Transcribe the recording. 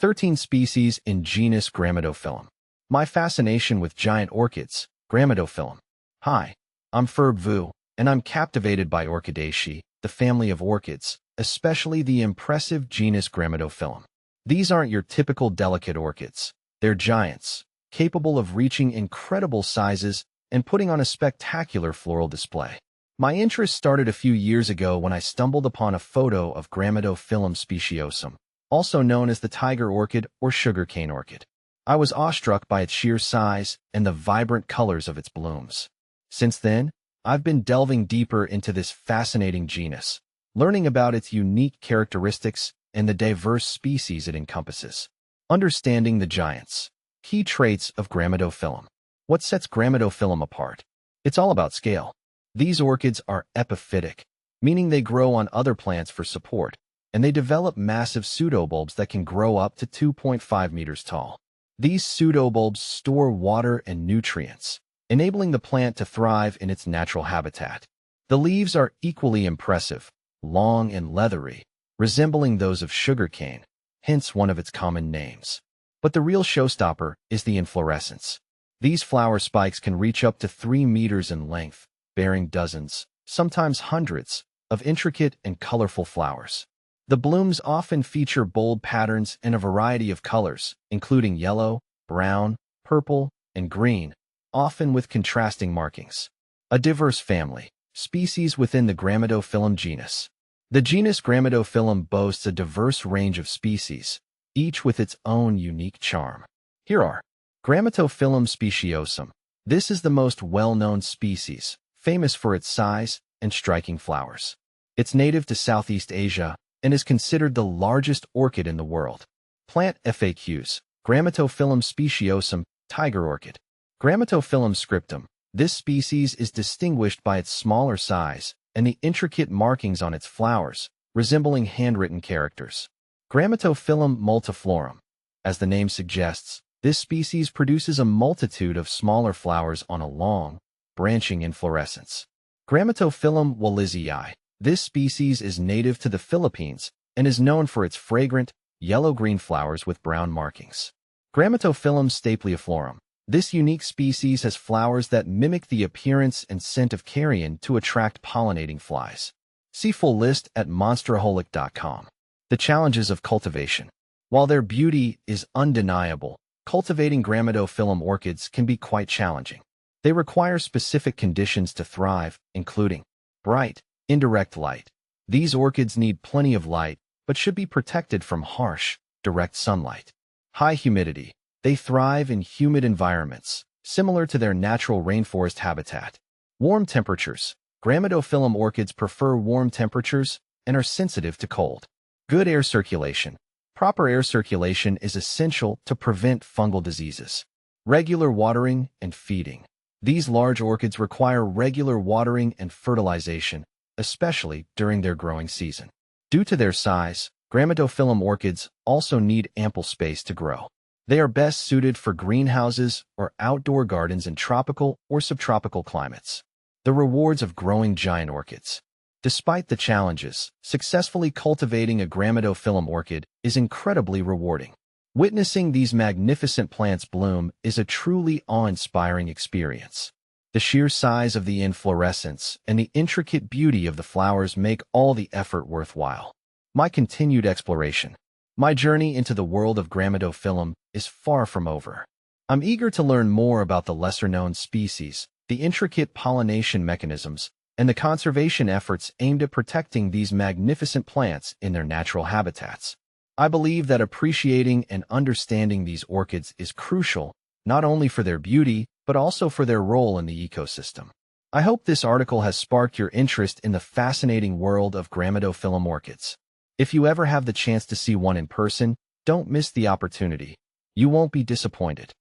13 species in genus Grammatophyllum. My fascination with giant orchids, Grammatophyllum. Hi, I'm Ferb Vu, and I'm captivated by Orchidaceae, the family of orchids, especially the impressive genus Grammatophyllum. These aren't your typical delicate orchids. They're giants, capable of reaching incredible sizes and putting on a spectacular floral display. My interest started a few years ago when I stumbled upon a photo of Grammatophyllum speciosum, also known as the tiger orchid or sugarcane orchid. I was awestruck by its sheer size and the vibrant colors of its blooms. Since then, I've been delving deeper into this fascinating genus, learning about its unique characteristics and the diverse species it encompasses. Understanding the giants. Key traits of Grammatophyllum. What sets Grammatophyllum apart? It's all about scale. These orchids are epiphytic, meaning they grow on other plants for support, and they develop massive pseudobulbs that can grow up to 2.5 meters tall. These pseudobulbs store water and nutrients, enabling the plant to thrive in its natural habitat. The leaves are equally impressive, long and leathery, resembling those of sugarcane, hence one of its common names. But the real showstopper is the inflorescence. These flower spikes can reach up to 3 meters in length, bearing dozens, sometimes hundreds, of intricate and colorful flowers. The blooms often feature bold patterns and a variety of colors, including yellow, brown, purple, and green, often with contrasting markings. A diverse family. Species within the Grammatophyllum genus. The genus Grammatophyllum boasts a diverse range of species, each with its own unique charm. Here are Grammatophyllum speciosum. This is the most well-known species, famous for its size and striking flowers. It's native to Southeast Asia and is considered the largest orchid in the world. Plant FAQs. Grammatophyllum speciosum, tiger orchid. Grammatophyllum scriptum. This species is distinguished by its smaller size and the intricate markings on its flowers, resembling handwritten characters. Grammatophyllum multiflorum. As the name suggests, this species produces a multitude of smaller flowers on a long, branching inflorescence. Grammatophyllum wallizii. This species is native to the Philippines and is known for its fragrant, yellow-green flowers with brown markings. Grammatophyllum stapleiflorum. This unique species has flowers that mimic the appearance and scent of carrion to attract pollinating flies. See full list at monsteraholic.com. The challenges of cultivation. While their beauty is undeniable, cultivating Grammatophyllum orchids can be quite challenging. They require specific conditions to thrive, including bright, indirect light. These orchids need plenty of light, but should be protected from harsh, direct sunlight. High humidity. They thrive in humid environments, similar to their natural rainforest habitat. Warm temperatures. Grammatophyllum orchids prefer warm temperatures and are sensitive to cold. Good air circulation. Proper air circulation is essential to prevent fungal diseases. Regular watering and feeding. These large orchids require regular watering and fertilization, especially during their growing season. Due to their size, Grammatophyllum orchids also need ample space to grow. They are best suited for greenhouses or outdoor gardens in tropical or subtropical climates. The rewards of growing giant orchids. Despite the challenges, successfully cultivating a Grammatophyllum orchid is incredibly rewarding. Witnessing these magnificent plants bloom is a truly awe-inspiring experience. The sheer size of the inflorescence and the intricate beauty of the flowers make all the effort worthwhile. My continued exploration. My journey into the world of Grammatophyllum is far from over. I'm eager to learn more about the lesser-known species, the intricate pollination mechanisms, and the conservation efforts aimed at protecting these magnificent plants in their natural habitats. I believe that appreciating and understanding these orchids is crucial, not only for their beauty, but also for their role in the ecosystem. I hope this article has sparked your interest in the fascinating world of Grammatophyllum orchids. If you ever have the chance to see one in person, don't miss the opportunity. You won't be disappointed.